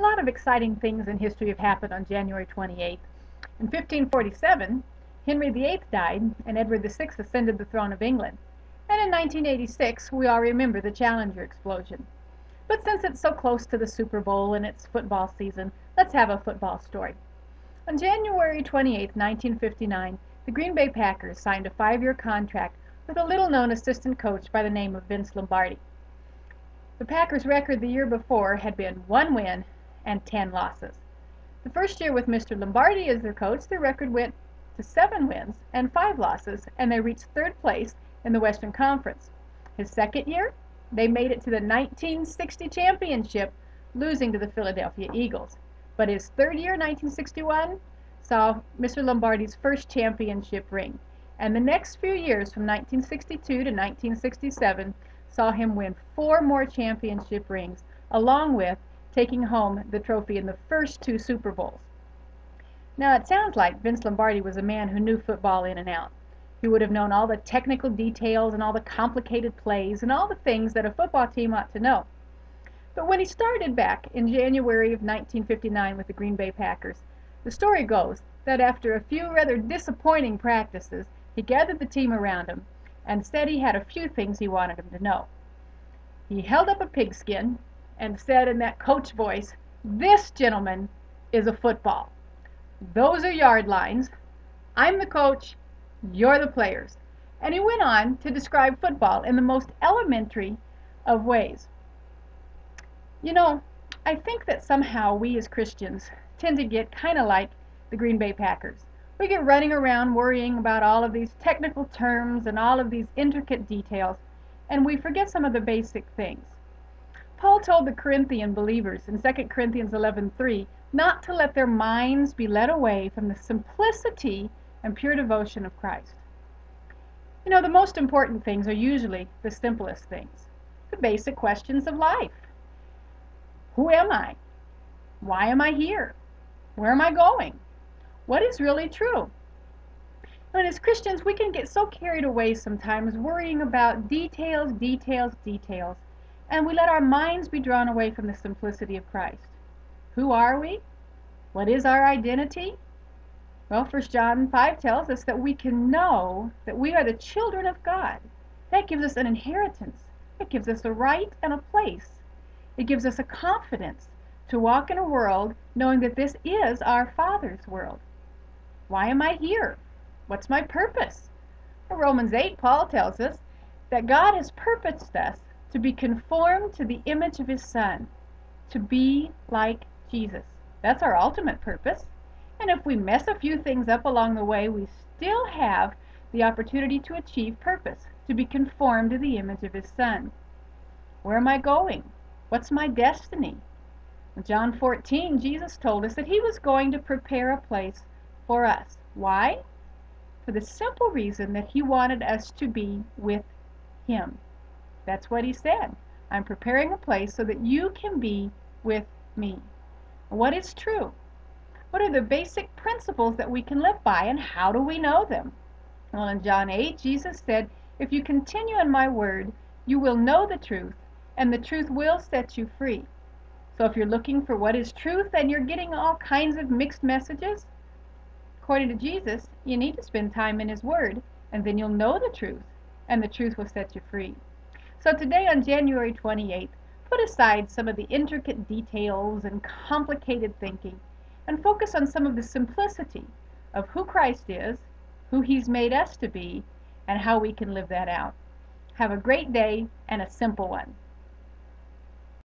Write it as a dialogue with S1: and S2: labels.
S1: A lot of exciting things in history have happened on January 28th. In 1547, Henry VIII died and Edward VI ascended the throne of England. And in 1986, we all remember the Challenger explosion. But since it's so close to the Super Bowl and it's football season, let's have a football story. On January 28, 1959, the Green Bay Packers signed a 5-year contract with a little-known assistant coach by the name of Vince Lombardi. The Packers' record the year before had been 1 win and 10 losses. The first year with Mr. Lombardi as their coach, their record went to 7 wins and 5 losses, and they reached 3rd place in the Western Conference. His second year, they made it to the 1960 championship, losing to the Philadelphia Eagles. But his 3rd year, 1961, saw Mr. Lombardi's first championship ring. And the next few years, from 1962 to 1967, saw him win 4 more championship rings, along with taking home the trophy in the first 2 Super Bowls. Now, it sounds like Vince Lombardi was a man who knew football in and out. He would have known all the technical details and all the complicated plays and all the things that a football team ought to know. But when he started back in January of 1959 with the Green Bay Packers, the story goes that after a few rather disappointing practices, he gathered the team around him and said he had a few things he wanted them to know. He held up a pigskin and said in that coach voice, "This, gentlemen, is a football. Those are yard lines. I'm the coach. You're the players." And he went on to describe football in the most elementary of ways. You know, I think that somehow we as Christians tend to get kind of like the Green Bay Packers. We get running around worrying about all of these technical terms and all of these intricate details, and we forget some of the basic things. Paul told the Corinthian believers in 2 Corinthians 11:3 not to let their minds be led away from the simplicity and pure devotion of Christ. You know, the most important things are usually the simplest things, the basic questions of life. Who am I? Why am I here? Where am I going? What is really true? And as Christians, we can get so carried away sometimes worrying about details, and we let our minds be drawn away from the simplicity of Christ. Who are we? What is our identity? Well, 1 John 5 tells us that we can know that we are the children of God. That gives us an inheritance. It gives us a right and a place. It gives us a confidence to walk in a world knowing that this is our Father's world. Why am I here? What's my purpose? In Romans 8, Paul tells us that God has purposed us to be conformed to the image of His Son, to be like Jesus. That's our ultimate purpose. And if we mess a few things up along the way, we still have the opportunity to achieve purpose, to be conformed to the image of His Son. Where am I going? What's my destiny? In John 14, Jesus told us that He was going to prepare a place for us. Why? For the simple reason that He wanted us to be with Him. That's what He said. I'm preparing a place so that you can be with me. What is true? What are the basic principles that we can live by, and how do we know them? Well, in John 8, Jesus said, "If you continue in my word, you will know the truth, and the truth will set you free." So if you're looking for what is truth and you're getting all kinds of mixed messages, according to Jesus, you need to spend time in His Word, and then you'll know the truth, and the truth will set you free. So today on January 28th, put aside some of the intricate details and complicated thinking, and focus on some of the simplicity of who Christ is, who He's made us to be, and how we can live that out. Have a great day and a simple one.